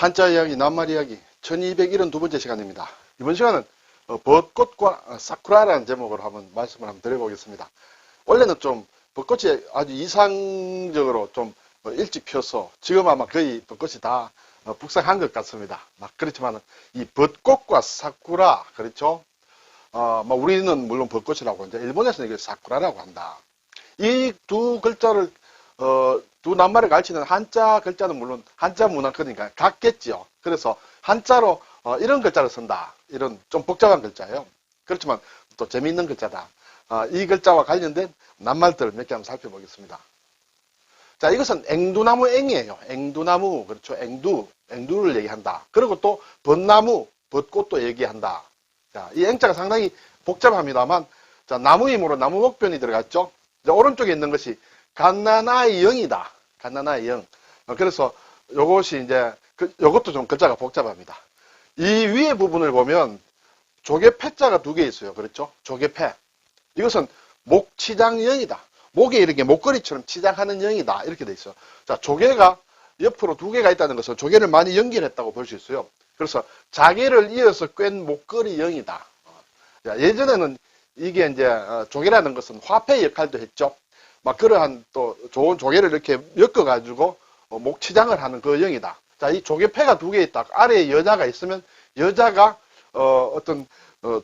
한자 이야기, 낱말 이야기 1272번째 시간입니다. 이번 시간은 벚꽃과 사쿠라라는 제목으로 말씀을 한번 드려보겠습니다. 원래는 좀 벚꽃이 아주 이상적으로 좀 일찍 펴서 지금 아마 거의 벚꽃이 다 북상한 것 같습니다. 그렇지만 이 벚꽃과 사쿠라, 그렇죠? 우리는 물론 벚꽃이라고 이제 일본에서는 이걸 사쿠라라고 한다. 이 두 글자를 두 낱말을 가르치는 한자 글자는 물론 한자 문화권이니까 같겠지요. 그래서 한자로 이런 글자를 쓴다. 이런 좀 복잡한 글자예요. 그렇지만 또 재미있는 글자다. 이 글자와 관련된 낱말들을 몇 개 한번 살펴보겠습니다. 자, 이것은 앵두나무 앵이에요. 앵두나무, 그렇죠. 앵두를 얘기한다. 그리고 또 벚나무, 벚꽃도 얘기한다. 자, 이 앵자가 상당히 복잡합니다만, 자, 나무이므로 나무 목변이 들어갔죠. 자, 오른쪽에 있는 것이 갓나나의 영이다. 갓나나의 영. 그래서 요것이 이제, 요것도 좀 글자가 복잡합니다. 이 위에 부분을 보면 조개패자가 두 개 있어요. 그렇죠? 조개패. 이것은 목치장영이다. 목에 이렇게 목걸이처럼 치장하는 영이다. 이렇게 돼 있어요. 자, 조개가 옆으로 두 개가 있다는 것은 조개를 많이 연결했다고 볼 수 있어요. 그래서 자개를 이어서 꿰는 목걸이 영이다. 자, 예전에는 이게 이제 조개라는 것은 화폐 역할도 했죠. 그러한 또 좋은 조개를 이렇게 엮어가지고 목치장을 하는 그 영이다. 자, 이 조개패가 두 개 있다. 아래에 여자가 있으면 여자가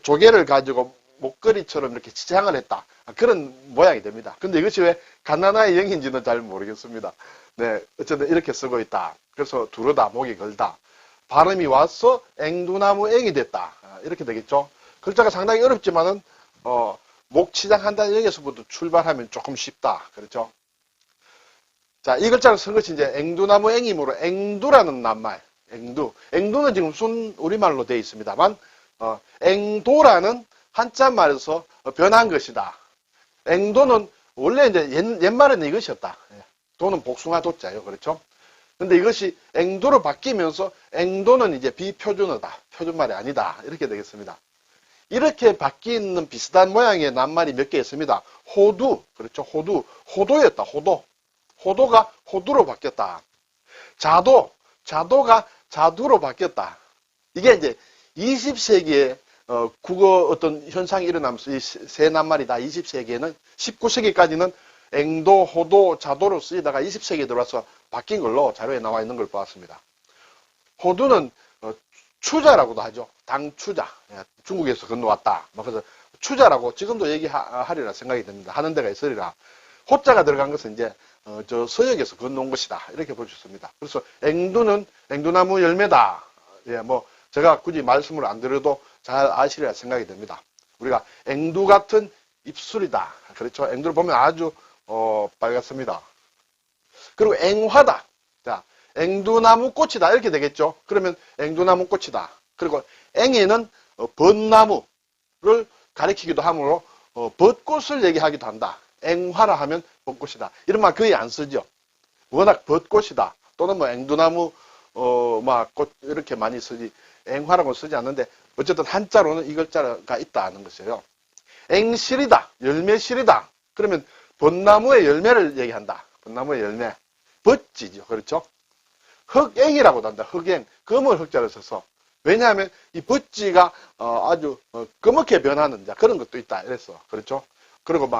조개를 가지고 목걸이처럼 이렇게 치장을 했다. 그런 모양이 됩니다. 근데 이것이 왜 갓나나의 영인지는 잘 모르겠습니다. 네, 어쨌든 이렇게 쓰고 있다. 그래서 두르다, 목이 걸다. 발음이 와서 앵두나무 앵이 됐다. 이렇게 되겠죠. 글자가 상당히 어렵지만은 목치장한다는 여기서부터 출발하면 조금 쉽다. 그렇죠? 자, 이 글자를 쓴 것이 이제 앵두나무 앵이므로 앵두라는 낱말. 앵두는 지금 순 우리말로 되어 있습니다만, 앵도라는 한자말에서 변한 것이다. 앵도는 원래 이제 옛말에는 이것이었다. 도는 복숭아 도자예요. 그렇죠? 근데 이것이 앵도로 바뀌면서 앵도는 이제 비표준어다. 표준말이 아니다. 이렇게 되겠습니다. 이렇게 바뀌는 비슷한 모양의 낱말이 몇 개 있습니다. 호두. 그렇죠? 호도였다. 호도가 호두로 바뀌었다. 자도가 자두로 바뀌었다. 이게 이제 20세기에 국어 어떤 현상이 일어나면서 이 세 낱말이 다 20세기에는 19세기까지는 앵도, 호도, 자도로 쓰이다가 20세기에 들어와서 바뀐 걸로 자료에 나와 있는 걸 보았습니다. 호두는 추자라고도 하죠. 당추자. 중국에서 건너왔다. 그래서 추자라고 지금도 얘기하리라 생각이 듭니다. 하는 데가 있으리라. 호자가 들어간 것은 이제 저 서역에서 건너온 것이다. 이렇게 볼 수 있습니다. 그래서 앵두는 앵두나무 열매다. 제가 굳이 말씀을 안 드려도 잘 아시리라 생각이 됩니다. 우리가 앵두 같은 입술이다. 그렇죠? 앵두를 보면 아주 빨갛습니다. 그리고 앵화다. 자, 앵두나무 꽃이다. 이렇게 되겠죠? 그러면 앵두나무 꽃이다. 그리고 앵에는 벚나무를 가리키기도 하므로 벚꽃을 얘기하기도 한다. 앵화라 하면 벚꽃이다. 이런 말 거의 안 쓰죠. 워낙 벚꽃이다. 또는 앵두나무 꽃 이렇게 많이 쓰지 앵화라고 쓰지 않는데 어쨌든 한자로는 이 글자가 있다는 것이에요. 앵실이다. 열매실이다. 그러면 벚나무의 열매를 얘기한다. 벚나무의 열매. 벚지죠. 그렇죠? 흑앵이라고도 한다. 흑앵. 검은 흑자를 써서. 왜냐하면 이 벚지가 아주 검게 변하는 그런 것도 있다. 이랬어. 그렇죠? 그리고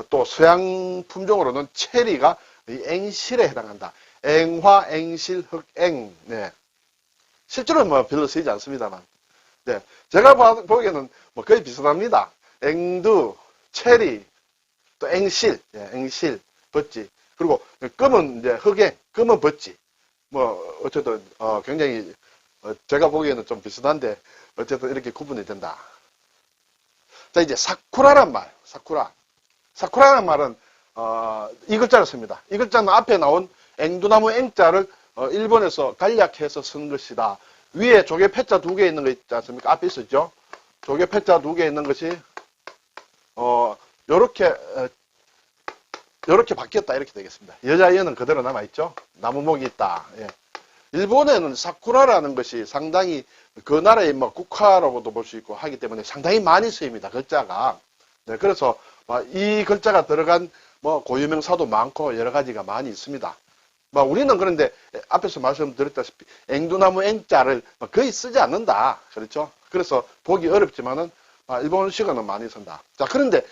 또 서양 품종으로는 체리가 이 앵실에 해당한다. 앵화, 앵실, 흑앵. 네. 실제로는 별로 쓰이지 않습니다만. 네. 제가 보기에는 거의 비슷합니다. 앵두, 체리, 또 앵실, 앵실, 벚지. 그리고 검은 흑앵, 검은 벚지. 어쨌든 굉장히 제가 보기에는 좀 비슷한데 어쨌든 이렇게 구분이 된다. 자, 이제 사쿠라란 말. 사쿠라란 말은 이 글자를 씁니다. 이 글자는 앞에 나온 앵두나무 앵자를 일본에서 간략해서 쓴 것이다. 위에 조개 패자 두 개 있는 거 있지 않습니까? 앞에 있었죠? 조개 패자 두 개 있는 것이 요렇게 바뀌었다. 이렇게 되겠습니다. 여자 이어는 그대로 남아있죠? 나무목이 있다. 예. 일본에는 사쿠라라는 것이 상당히 그 나라의 국화라고도 볼 수 있고 하기 때문에 상당히 많이 쓰입니다. 글자가. 네, 그래서 이 글자가 들어간 고유명사도 많고 여러 가지가 많이 있습니다. 우리는 그런데 앞에서 말씀드렸다시피 앵두나무 앵자를 거의 쓰지 않는다. 그렇죠? 그래서 보기 어렵지만은 일본식어는 많이 쓴다. 자, 그런데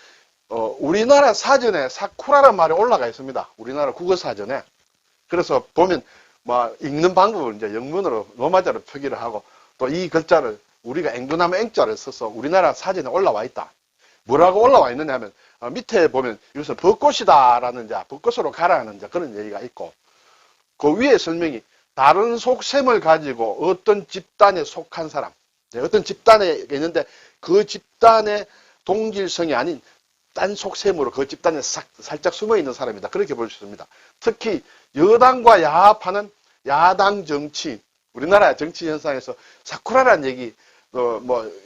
우리나라 사전에 사쿠라란 말이 올라가 있습니다. 우리나라 국어 사전에. 그래서 보면 읽는 방법을 이제 영문으로 로마자로 표기를 하고 또 이 글자를 우리가 앵두나무 앵자를 써서 우리나라 사전에 올라와 있다. 뭐라고 올라와 있느냐 하면 밑에 보면 이것은 벚꽃이다라는 벚꽃으로 가라는 그런 얘기가 있고 그 위에 설명이 다른 속셈을 가지고 어떤 집단에 속한 사람, 어떤 집단에 있는데 그 집단의 동질성이 아닌 딴 속셈으로 그 집단에 살짝 숨어 있는 사람이다. 그렇게 볼 수 있습니다. 특히 여당과 야합하는 야당 정치, 우리나라 정치 현상에서 사쿠라라는 얘기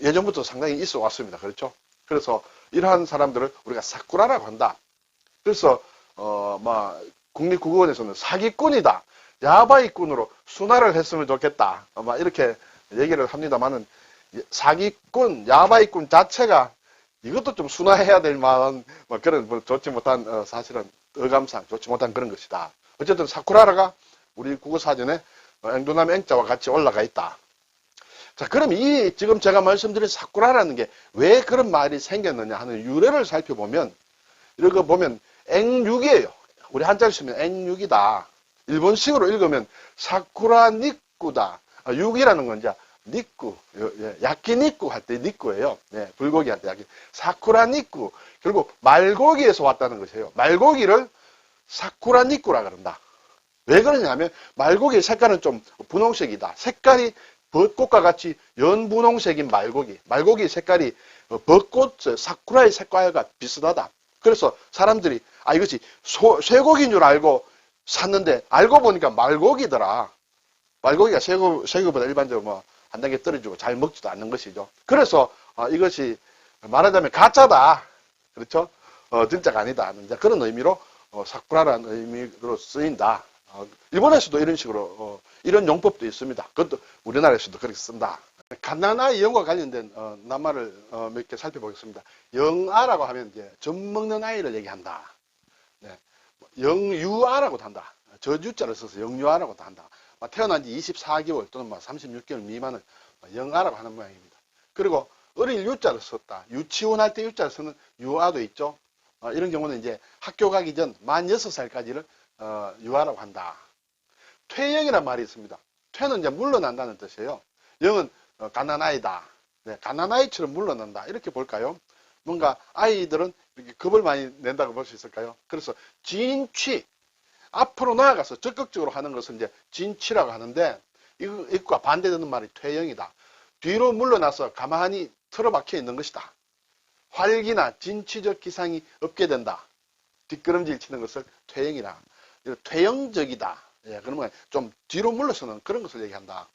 예전부터 상당히 있어 왔습니다. 그렇죠? 그래서 이러한 사람들을 우리가 사쿠라라고 한다. 그래서 국립국어원에서는 사기꾼이다. 야바이꾼으로 순화를 했으면 좋겠다. 이렇게 얘기를 합니다만은 사기꾼, 야바이꾼 자체가 이것도 좀 순화해야 될 만한 그런 좋지 못한 사실은 어감상 좋지 못한 그런 것이다. 어쨌든 사쿠라라가 우리 국어사전에 앵두나무 앵자와 같이 올라가 있다. 자, 그럼 이 지금 제가 말씀드린 사쿠라라는 게 왜 그런 말이 생겼느냐 하는 유래를 살펴보면 이렇게 보면 앵육이에요. 우리 한자를 쓰면 앵육이다. 일본식으로 읽으면 사쿠라 니꾸다. 육이라는 건 이제 니꾸, 야끼니꾸 할 때 니꾸예요. 네, 불고기 할 때 야끼. 사쿠라 니꾸. 결국 말고기에서 왔다는 것이에요. 말고기를 사쿠라 니꾸라 그런다. 왜 그러냐면 말고기의 색깔은 좀 분홍색이다. 색깔이 벚꽃과 같이 연분홍색인 말고기. 말고기 색깔이 벚꽃, 사쿠라의 색깔과 비슷하다. 그래서 사람들이 이것이 쇠고기인 줄 알고 샀는데 알고 보니까 말고기더라. 말고기가 쇠고기보다 일반적으로 한 단계 떨어지고 잘 먹지도 않는 것이죠. 그래서 이것이 말하자면 가짜다. 그렇죠? 진짜가 아니다. 그런 의미로 사쿠라라는 의미로 쓰인다. 일본에서도 이런 식으로 이런 용법도 있습니다. 그것도 우리나라에서도 그렇게 쓴다. 갓난아이 영과 관련된 낱말을 몇 개 살펴보겠습니다. 영아라고 하면 이제 젖 먹는 아이를 얘기한다. 네. 영유아라고도 한다. 저주자를 써서 영유아라고도 한다. 태어난 지 24개월 또는 36개월 미만을 영아라고 하는 모양입니다. 그리고 어릴 유자를 썼다. 유치원 할 때 유자를 쓰는 유아도 있죠. 이런 경우는 이제 학교 가기 전 만 6살까지를 유아라고 한다. 퇴영이라는 말이 있습니다. 퇴는 이제 물러난다는 뜻이에요. 영은 갓난아이다. 네, 갓난아이처럼 물러난다. 이렇게 볼까요? 뭔가 아이들은 이렇게 겁을 많이 낸다고 볼 수 있을까요? 그래서 진취, 앞으로 나아가서 적극적으로 하는 것을 이제 진취라고 하는데 이것과 반대되는 말이 퇴영이다. 뒤로 물러나서 가만히 틀어박혀 있는 것이다. 활기나 진취적 기상이 없게 된다. 뒷걸음질 치는 것을 퇴영이라. 퇴영적이다. 예, 그러면 좀 뒤로 물러서는 그런 것을 얘기한다.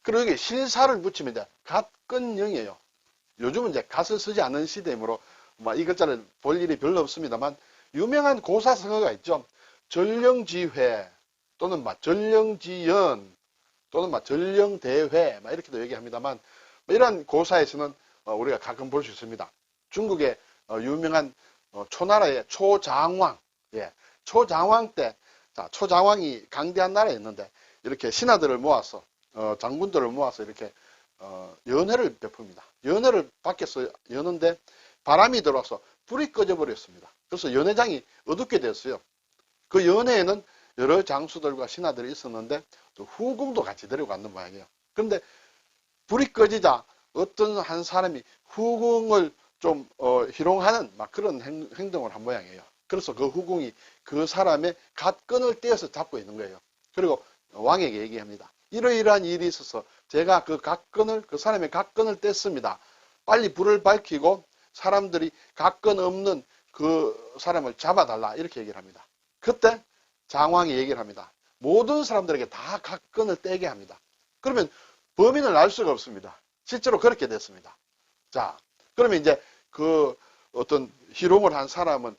그리고 여기 실사를 붙이면 이제 갓건영이에요. 요즘은 이제 갓을 쓰지 않는 시대이므로 이 글자를 볼 일이 별로 없습니다만 유명한 고사성어가 있죠. 전령지회 또는 전령지연 또는 전령대회 이렇게도 얘기합니다만 이러한 고사에서는 우리가 가끔 볼 수 있습니다. 중국의 유명한 초나라의 초장왕, 초장왕 때 초장왕이 강대한 나라였는데 이렇게 신하들을 모아서 장군들을 모아서 이렇게 연회를 베풉니다. 연회를 밖에서 여는데 바람이 들어와서 불이 꺼져 버렸습니다. 그래서 연회장이 어둡게 됐어요. 그 연회에는 여러 장수들과 신하들이 있었는데 또 후궁도 같이 데려갔는 모양이에요. 그런데 불이 꺼지자 어떤 한 사람이 후궁을 좀 희롱하는 그런 행동을 한 모양이에요. 그래서 그 후궁이 그 사람의 갓건을 떼어서 잡고 있는 거예요. 그리고 왕에게 얘기합니다. 이러이러한 일이 있어서 제가 그 사람의 갓건을 뗐습니다. 빨리 불을 밝히고 사람들이 갓건 없는 그 사람을 잡아달라. 이렇게 얘기를 합니다. 그때 장왕이 얘기를 합니다. 모든 사람들에게 다 갓건을 떼게 합니다. 그러면 범인을 알 수가 없습니다. 실제로 그렇게 됐습니다. 자, 그러면 이제 그 어떤 희롱을 한 사람은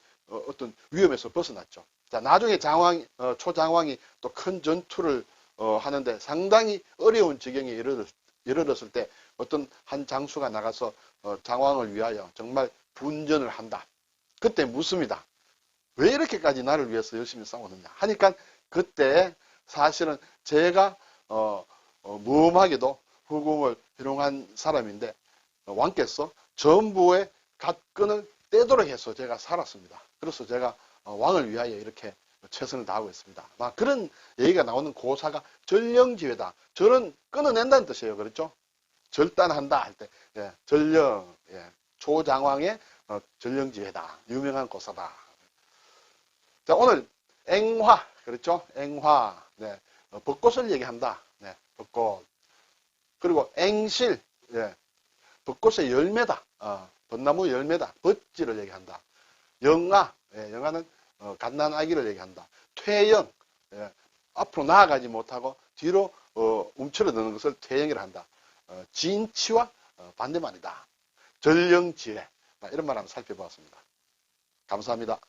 어떤 위험에서 벗어났죠. 자, 나중에 초장왕이 또 큰 전투를 하는데 상당히 어려운 지경에 이르렀을 때 어떤 한 장수가 나가서 장왕을 위하여 정말 분전을 한다. 그때 묻습니다. 왜 이렇게까지 나를 위해서 열심히 싸우느냐 하니까 그때 사실은 제가 무엄하게도 후궁을 희롱한 사람인데 왕께서 전부의 갓끈을 떼도록 해서 제가 살았습니다. 그래서 제가 왕을 위하여 이렇게 최선을 다하고 있습니다. 그런 얘기가 나오는 고사가 전령지회다. 절은 끊어낸다는 뜻이에요. 그렇죠? 절단한다 할 때, 예, 전령, 예, 초장왕의 전령지회다. 유명한 고사다. 자, 오늘 앵화, 그렇죠? 앵화, 네, 벚꽃을 얘기한다. 네, 벚꽃. 그리고 앵실, 예, 벚꽃의 열매다. 벚나무 열매다. 벚지를 얘기한다. 영아, 예, 영아는 갓난아기를 얘기한다. 퇴영, 예, 앞으로 나아가지 못하고 뒤로 움츠러드는 것을 퇴영이라 한다. 진치와 반대말이다. 전령지혜, 이런 말 한번 살펴보았습니다. 감사합니다.